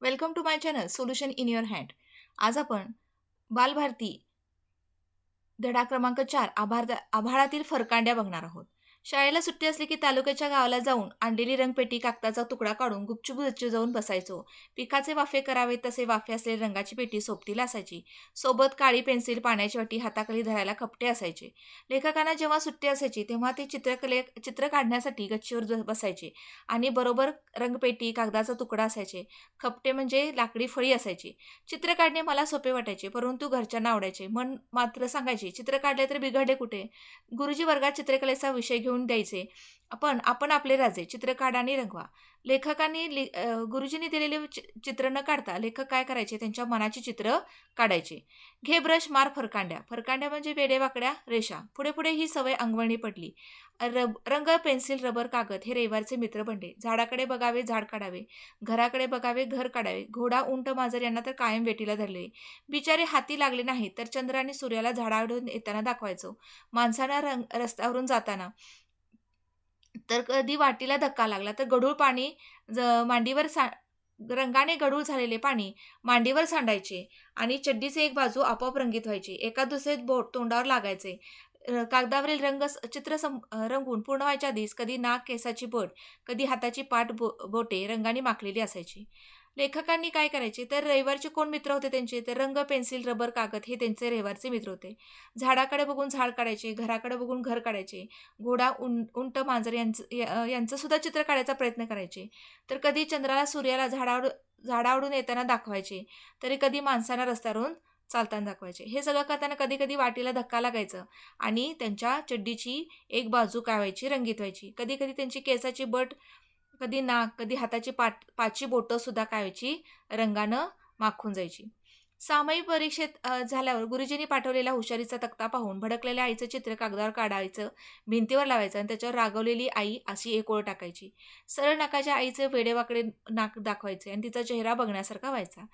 Welcome to my channel solution in your hand. आज आपण बालभारती धडा क्रमांक 4 आभाळातील फरकांड्या बघणार आहोत. शाळेला सुट्टी असली की तालुक्याच्या गावाला जाऊन आणलेली रंगपेटी कागदाचा तुकडा काढून गुपचूप गच्ची जाऊन बसायचो. पिकाचे वाफे करावे तसे वाफे असलेली रंगाची पेटी सोबतीला असायची. सोबत काळी पेन्सिल, पाण्याची वाटी, हाताखाली धरायला कपटे असायचे. लेखकांना जेव्हा सुट्टी असायची तेव्हा ते चित्र काढण्यासाठी गच्चीवर बसायचे आणि बरोबर रंगपेटी, कागदाचा तुकडा असायचे. कपटे म्हणजे लाकडी फळी असायची. चित्र काढणे मला सोपे वाटायचे, परंतु घरच्यांना आवडायचे. मन मात्र सांगायचे, चित्र काढले तर बिघडले कुठे? गुरुजी वर्गात चित्रकलेचा विषय घेऊन द्यायचे. आपण आपले राजे, चित्र काढा आणि रंगवा. गुरुजींनी दिलेले चित्र न काढता लेखक काय करायचे? त्यांच्या मनाची चित्र काढायचे. घे ब्रश, मार फरकांड्या. फरकांड्या म्हणजे वेडेवाकड्या रेषा. पुढे पुढे ही सवय अंगवळणी पडली. रंग, पेन्सिल, रबर, कागद हे रविवारचे मित्र बनले. झाडाकडे बघावे, झाड काढावे. घराकडे बघावे, घर काढावे. घोडा, उंट, मांजर यांना तर कायम वेटीला धरले. बिचारे हाती लागले नाही तर चंद्र आणि सूर्याला झाडावरून येताना दाखवायचो. माणसांना रस्त्यावरून जाताना तर कधी वाटीला धक्का लागला तर गढूळ पाणी मांडीवर रंगाने गढूळ झालेले पाणी मांडीवर सांडायचे आणि चड्डीचे एक बाजू आपोआप रंगीत व्हायची. एका दुसरे बोट तोंडावर लागायचे. कागदावरील चित्र रंगून पूर्ण व्हायच्या आधीच कधी नाक, केसाची बोट, कधी हाताची पाठ बोटे रंगाने माखलेली असायची. लेखकांनी काय करायचे तर रविवारचे कोण मित्र होते त्यांचे? तर रंग, पेन्सिल, रबर, कागद हे त्यांचे रविवारचे मित्र होते. झाडाकडे बघून झाड काढायचे, घराकडे बघून घर काढायचे. घोडा, उंट, मांजर यांचं सुद्धा चित्र काढायचा प्रयत्न करायचे. तर कधी चंद्राला, सूर्याला झाडावरून येताना दाखवायचे, तरी कधी माणसांना रस्त्यावरून चालताना दाखवायचे. हे सगळं करताना कधी कधी वाटीला धक्का लागायचं आणि त्यांच्या चड्डीची एक बाजू काय व्हायची? रंगीत व्हायची. कधी कधी त्यांची केसाची बट, कधी नाक, कधी हाताची पाची बोटं सुद्धा काय व्हायची? रंगानं माखून जायची. सामायिक परीक्षेत झाल्यावर गुरुजींनी पाठवलेला हुशारीचा तक्ता पाहून भडकलेल्या आईचं चित्र कागदावर काढायचं, भिंतीवर लावायचं आणि त्याच्यावर रागवलेली आई अशी एक ओळ टाकायची. सरळ नाकाच्या आईचे वेडेवाकडे नाक दाखवायचे आणि तिचा चेहरा बघण्यासारखा व्हायचा.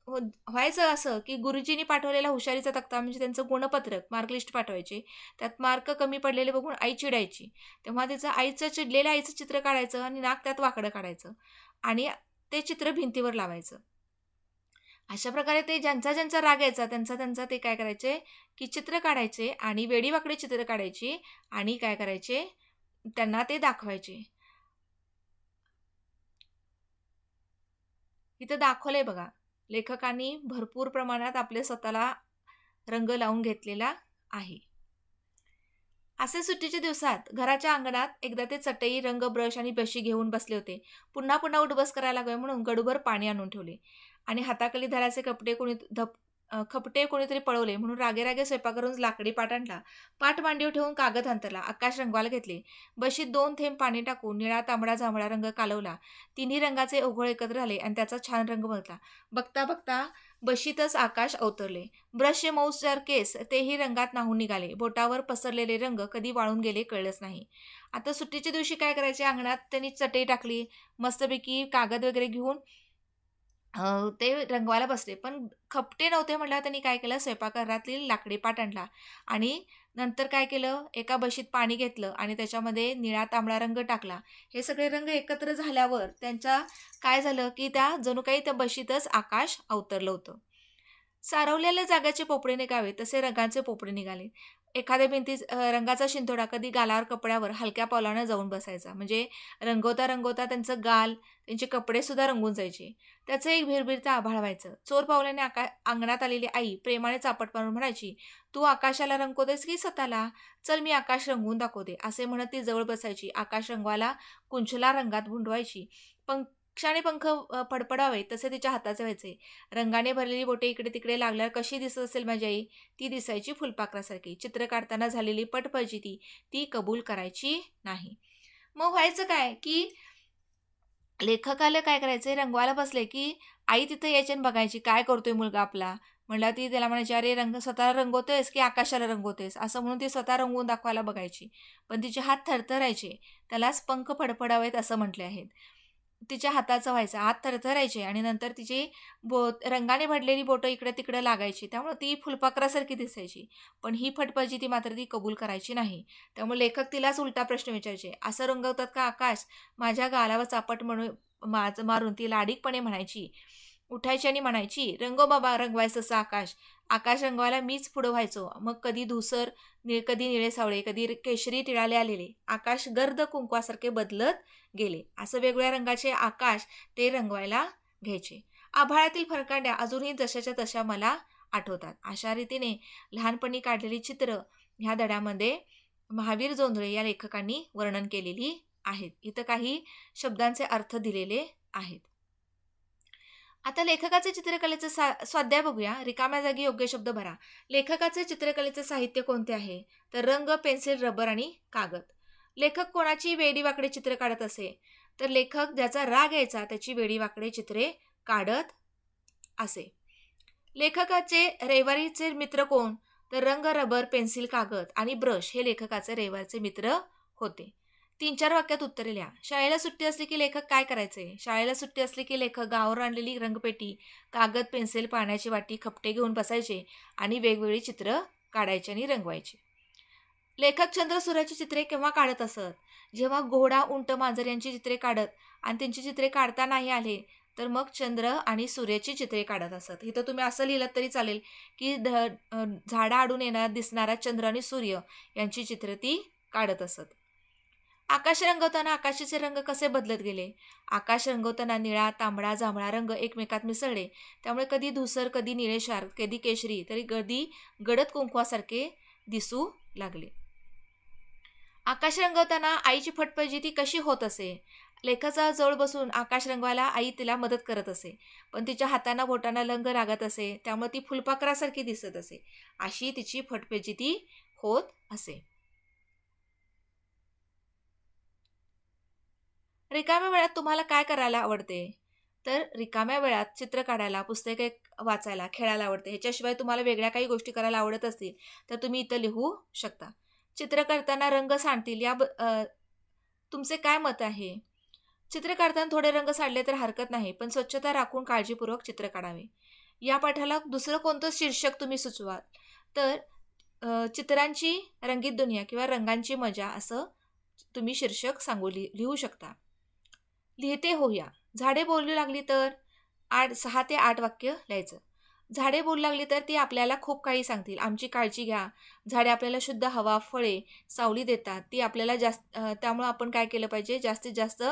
व्हायचं असं की गुरुजींनी पाठवलेला हुशारीचा तक्ता म्हणजे त्यांचं गुणपत्रक, मार्कलिस्ट पाठवायचे. त्यात मार्क कमी पडलेले बघून आई चिडायची. तेव्हा चिडलेल्या आईचं चित्र काढायचं आणि नाक त्यात वाकडं काढायचं आणि ते चित्र भिंतीवर लावायचं. अशा प्रकारे ते ज्यांचा राग यायचा त्यांचा ते काय करायचे की चित्र काढायचे आणि वेडीवाकडे चित्र काढायची आणि काय करायचे? त्यांना ते दाखवायचे. इथं दाखवलंय बघा. लेखकांनी भरपूर प्रमाणात आपले स्वतःला रंग लावून घेतलेला आहे. असे सुट्टीच्या दिवसात घराच्या अंगणात एकदा ते चटई, रंग, ब्रश आणि बशी घेऊन बसले होते. पुन्हा पुन्हा उठबस करायला लागले म्हणून गडूभर पाणी आणून ठेवले आणि हाताखाली धराचे खपटे कोणीतरी पळवले म्हणून रागे स्वयंपाक करून लाकडी पाट आणला. पाट मांडीवर ठेवून कागद अंतरला. आकाश रंगवायला घेतले. बशीत 2 थेंब पाणी टाकून निळा, तांबडा, जांभळा रंग कालवला. तिन्ही रंगाचे ओघळ एकत्र झाले आणि त्याचा छान रंग बघला. बघता बघता बशीतच आकाश अवतरले. ब्रशचे मऊसर केस तेही रंगात न्हाऊन निघाले. बोटावर पसरलेले रंग कधी वाळून गेले कळलंच नाही. आता सुट्टीच्या दिवशी काय करायचे? अंगणात त्यांनी चटई टाकली. मस्तपैकी कागद वगैरे घेऊन ते रंगवायला बसले. पण खपटे नव्हते म्हटल्यावर त्यांनी काय केलं? स्वयंपाकघरातील लाकडी पाट आणला आणि नंतर काय केलं? एका बशीत पाणी घेतलं आणि त्याच्यामध्ये निळा, तांबडा रंग टाकला. हे सगळे रंग एकत्र झाल्यावर त्यांच्या काय झालं की त्या जणू काही त्या बशीतच आकाश अवतरलं होतं. सारवलेल्या जागेचे पोपडे निघावे तसे रंगाचे पोपडे निघाले. एखाद्या भिंतीत रंगाचा शिंतोडा कधी गालावर, कपड्यावर हलक्या पावलानं जाऊन बसायचा. म्हणजे रंगवता त्यांचं गाल, त्यांचे कपडे सुद्धा रंगून जायचे. त्याचं एक भिरभिरतं आभाळ व्हायचं. चोर पावलाने अंगणात आलेली आई प्रेमाने चापट मारून म्हणायची, "तू आकाशाला रंगवतेस की स्वतःला? चल मी आकाश रंगवून दाखवते." असे म्हणत ती जवळ बसायची. आकाश रंगवायला कुंचला रंगात बुडवायची. क्षाने पंख फडफडावे तसे तिच्या हाताचे व्हायचे. रंगाने भरलेली बोटे इकडे तिकडे लागल्यावर कशी दिसत असेल माझी आई? ती दिसायची फुलपाखरासारखी. चित्र काढताना झालेली पटफजिती ती कबूल करायची नाही. मग व्हायचं काय की लेखकाला काय करायचे? रंगवायला बसले की आई तिथं यायची आणि बघायची काय करतोय मुलगा आपला. म्हणला ती त्याला म्हणायची, "अरे स्वतःला रंगवतोयस की आकाशाला रंगवतोयस?" असं म्हणून ती स्वतः रंगवून दाखवायला बघायची. पण तिचे हात थरथरायचे. त्यालाच पंख फडफडावेत असं म्हटले आहेत. तिच्या हाताचं व्हायचं. हात थरथरायचे आणि नंतर तिची रंगाने भरलेली बोटं इकडे तिकडे लागायची. त्यामुळे ती फुलपाखरासारखी दिसायची. पण ही फटफटी मात्र ती कबूल करायची नाही. त्यामुळे लेखक तिलाच उलटा प्रश्न विचारायचे, "असं रंगवतात का आकाश?" माझ्या गालावर चापट मारून ती लाडीकपणे म्हणायची, उठायची आणि म्हणायची, "रंगव बाबा रंगवायचं असं आकाश. आकाश रंगवायला मीच पुढं व्हायचो. मग कधी धूसर, कधी निळे सावळे, कधी केशरी टिळाले आलेले. आकाश गर्द कुंकवासारखे बदलत गेले." असं वेगवेगळ्या रंगाचे आकाश ते रंगवायला घ्यायचे. आभाळातील फरकांड्या अजूनही जशाच्या तशा मला आठवतात. अशा रीतीने लहानपणी काढलेली चित्र ह्या धड्यामध्ये महावीर जोंधळे या लेखकांनी वर्णन केलेली आहेत. इथं काही शब्दांचे अर्थ दिलेले आहेत. आता लेखकाचे चित्रकलेचे स्वाध्याय बघूया. रिकाम्या जागी योग्य शब्द भरा. लेखकाचे चित्रकलेचे साहित्य कोणते आहे? तर रंग, पेन्सिल, रबर आणि कागद. लेखक कोणाची वेडीवाकडे चित्र काढत असे? तर लेखक ज्याचा राग यायचा त्याची वेडीवाकडे चित्रे काढत असे. लेखकाचे रविवारीचे मित्र कोण? तर रंग, रबर, पेन्सिल, कागद आणि ब्रश हे लेखकाचे रविवारचे मित्र होते. 3-4 वाक्यात उत्तरे लिहा. शाळेला सुट्टी असली की लेखक काय करायचे? शाळेला सुट्टी असली की लेखक गावावर आणलेली रंगपेटी, कागद, पेन्सिल, पाण्याची वाटी, खपटे घेऊन बसायचे आणि वेगवेगळी चित्र काढायची आणि रंगवायचे. लेखक चंद्र सूर्याची चित्रे केव्हा काढत असत? जेव्हा घोडा, उंट, मांजर यांची चित्रे काढत आणि त्यांची चित्रे काढता नाही आले तर मग चंद्र आणि सूर्याची चित्रे काढत असत. इथं तुम्ही असं लिहिलं तरी चालेल की झाडाआडून येणारा दिसणारा चंद्र आणि सूर्य यांची चित्र ती काढत असत. आकाश रंगवताना आकाशाचे रंग कसे बदलत गेले? आकाश रंगवताना निळा, तांबडा, जांभळा रंग एकमेकात मिसळले. त्यामुळे कधी धुसर, कधी निळेशार, कधी केशरी, तरी कधी गडद कुंकवासारखे दिसू लागले. आकाश रंगवताना आईची फटफटीची कशी होत असे? लेखाचा जवळ बसून आकाश रंगवायला आई तिला मदत करत असे, पण तिच्या हातांना बोटांना रंग लागत असे, त्यामुळे ती फुलपाखरासारखी दिसत असे. अशी तिची फटफटीची होत असे. रिकाम्या वेळात तुम्हाला काय करायला आवडते? तर रिकाम्या वेळात चित्र काढायला, पुस्तके वाचायला, खेळायला आवडते. ह्याच्याशिवाय तुम्हाला वेगळ्या काही गोष्टी करायला आवडत असतील तर तुम्ही इथं लिहू शकता. चित्र करताना रंग सांडतील तुमचे काय मत आहे? चित्र काढताना थोडे रंग सांडले तर हरकत नाही, पण स्वच्छता राखून काळजीपूर्वक चित्र काढावे. या पाठाला दुसरं कोणतं शीर्षक तुम्ही सुचवाल? तर चित्रांची रंगीत दुनिया किंवा रंगांची मजा असं तुम्ही शीर्षक लिहू शकता. लिहिते होऊया. झाडे बोलू लागली तर 6 ते 8 वाक्य लिहायचं. झाडे बोलू लागली तर ती आपल्याला खूप काही सांगतील. आमची काळजी घ्या. झाडे आपल्याला शुद्ध हवा, फळे, सावली देतात. ती आपल्याला त्यामुळे आपण काय केलं पाहिजे? जास्तीत जास्त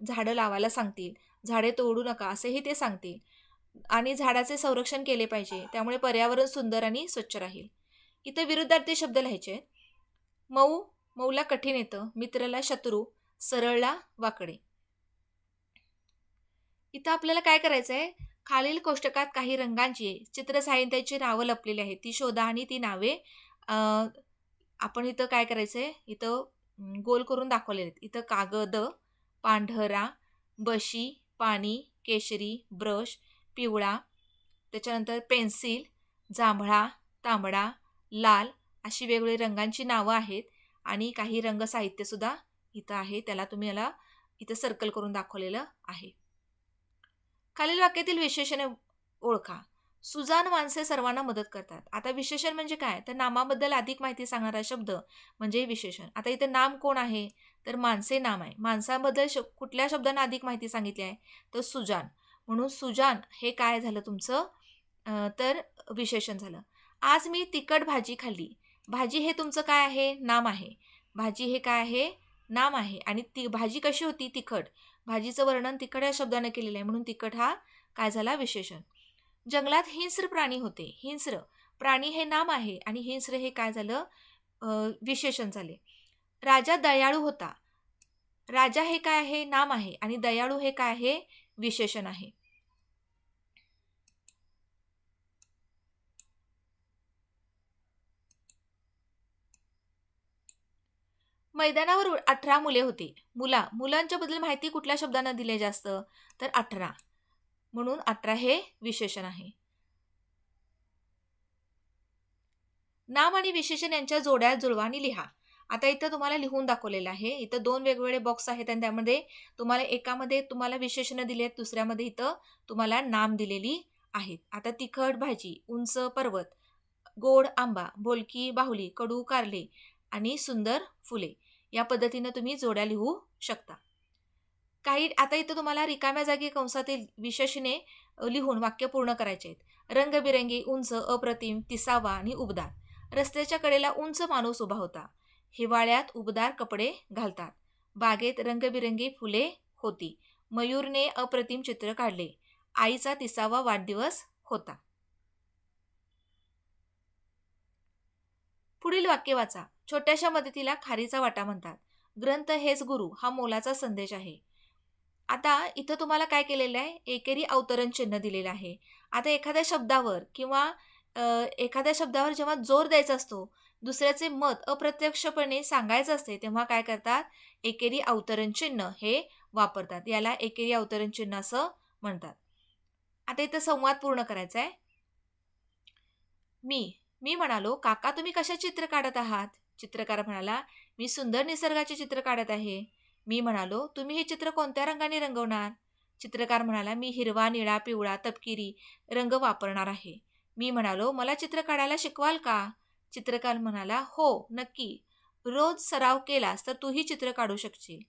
झाडं लावायला सांगतील. झाडे तोडू नका असेही ते सांगतील. आणि झाडाचे संरक्षण केले पाहिजे. त्यामुळे पर्यावरण सुंदर आणि स्वच्छ राहील. इथं विरुद्धार्थी शब्द लिहायचे. मऊला कठीण येतं, मित्राला शत्रू, सरळला वाकडे. इथं आपल्याला काय करायचं आहे? खालील कोष्टकात काही रंगांची चित्र साहित्याची नावं लपलेली आहेत, ती शोधा आणि ती नावे आपण इथं काय करायचंय? इथं गोल करून दाखवलेले आहेत. इथं कागद, पांढरा, बशी, पाणी, केशरी, ब्रश, पिवळा, त्याच्यानंतर पेन्सिल, जांभळा, तांबडा, लाल अशी वेगवेगळी रंगांची नावं आहेत आणि काही रंग साहित्य सुद्धा इथं आहे. त्याला तुम्ही इथं सर्कल करून दाखवलेलं आहे. खालील वाक्यातील विशेषणे ओळखा. सुजाण माणसे सर्वांना मदत करतात. आता विशेषण म्हणजे काय? तर नामाबद्दल अधिक माहिती सांगणारा शब्द म्हणजे विशेषण. आता इथे नाम कोण आहे? तर माणसे नाम आहे. माणसाबद्दल कुठल्या शब्दांना अधिक माहिती सांगितली आहे? तर सुजाण. म्हणून सुजाण हे काय झालं तुमचं? तर विशेषण झालं. आज मी तिखट भाजी खाल्ली. भाजी हे तुमचं काय आहे? नाम आहे. भाजी हे काय आहे? नाम आहे. आणि ती भाजी कशी होती? तिखट. भाजीचं वर्णन तिखट या शब्दाने केलेलं आहे, म्हणून तिखट हा काय झाला? विशेषण. जंगलात हिंस्र प्राणी होते. हिंस्र प्राणी हे नाम आहे आणि हिंस्र हे काय झालं? विशेषण झाले. राजा दयाळू होता. राजा हे काय आहे? नाम आहे आणि दयाळू हे काय आहे? विशेषण आहे. मैदानावर 18 मुले होती. मुलांच्या बद्दल माहिती कुठल्या शब्दांना दिले जास्त? तर 18. म्हणून 18 हे विशेषण आहे. नाम आणि विशेषण यांच्या जोड्या जुळवा आणि लिहा. आता इथं तुम्हाला लिहून दाखवलेलं आहे. इथं 2 वेगवेगळे बॉक्स आहेत आणि त्यामध्ये एकामध्ये तुम्हाला विशेषणं दिली आहेत, दुसऱ्यामध्ये इथं तुम्हाला नाम दिलेली आहेत. आता तिखट भाजी, उंच पर्वत, गोड आंबा, बोलकी बाहुली, कडू कारले आणि सुंदर फुले या पद्धतीनं तुम्ही जोड्या लिहू शकता. आता इथं तुम्हाला रिकाम्या जागी कंसातील विशेषणे लिहून वाक्य पूर्ण करायचे आहेत. रंगबिरंगी, उंच, अप्रतिम, तिसावा आणि उबदार. रस्त्याच्या कडेला उंच माणूस उभा होता. हिवाळ्यात उबदार कपडे घालतात. बागेत रंगबिरंगी फुले होती. मयूरने अप्रतिम चित्र काढले. आईचा 30वा वाढदिवस होता. पुढील वाक्य वाचा. छोट्याशा मदतीला खारीचा वाटा म्हणतात. ग्रंथ हेच गुरु हा मोलाचा संदेश आहे. आता इथं तुम्हाला काय केलेलं आहे, एकेरी अवतरण चिन्ह दिलेलं आहे. आता एखाद्या शब्दावर किंवा एखाद्या शब्दावर जेव्हा जोर द्यायचा असतो, दुसऱ्याचे मत अप्रत्यक्षपणे सांगायचं असते, तेव्हा काय करतात, एकेरी अवतरण चिन्ह हे वापरतात. याला एकेरी अवतरण चिन्ह असं म्हणतात. आता इथं संवाद पूर्ण करायचा आहे. मी म्हणालो, काका तुम्ही कशा चित्र काढत आहात? चित्रकार म्हणाला, मी सुंदर निसर्गाचे चित्र काढत आहे. मी म्हणालो, तुम्ही हे चित्र कोणत्या रंगाने रंगवणार? चित्रकार म्हणाला, मी हिरवा, निळा, पिवळा, तपकिरी रंग वापरणार आहे. मी म्हणालो, मला चित्र काढायला शिकवाल का? चित्रकार म्हणाला, हो नक्की. रोज सराव केलास तर तूही चित्र काढू शकशील.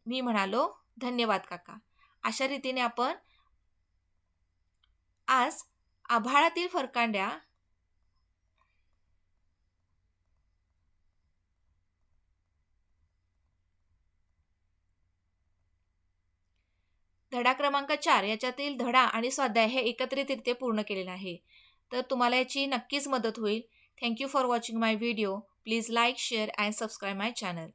मी म्हणालो, धन्यवाद काका. अशा रीतीने आपण आज आभाळातील फरकांड्या धडा क्रमांक 4 याच्यातील धडा आणि स्वाध्याय हे एकत्रितरित्या पूर्ण केलेलं आहे. तर तुम्हाला याची नक्कीच मदत होईल. Thank you for watching my video. Please like, share and subscribe my channel.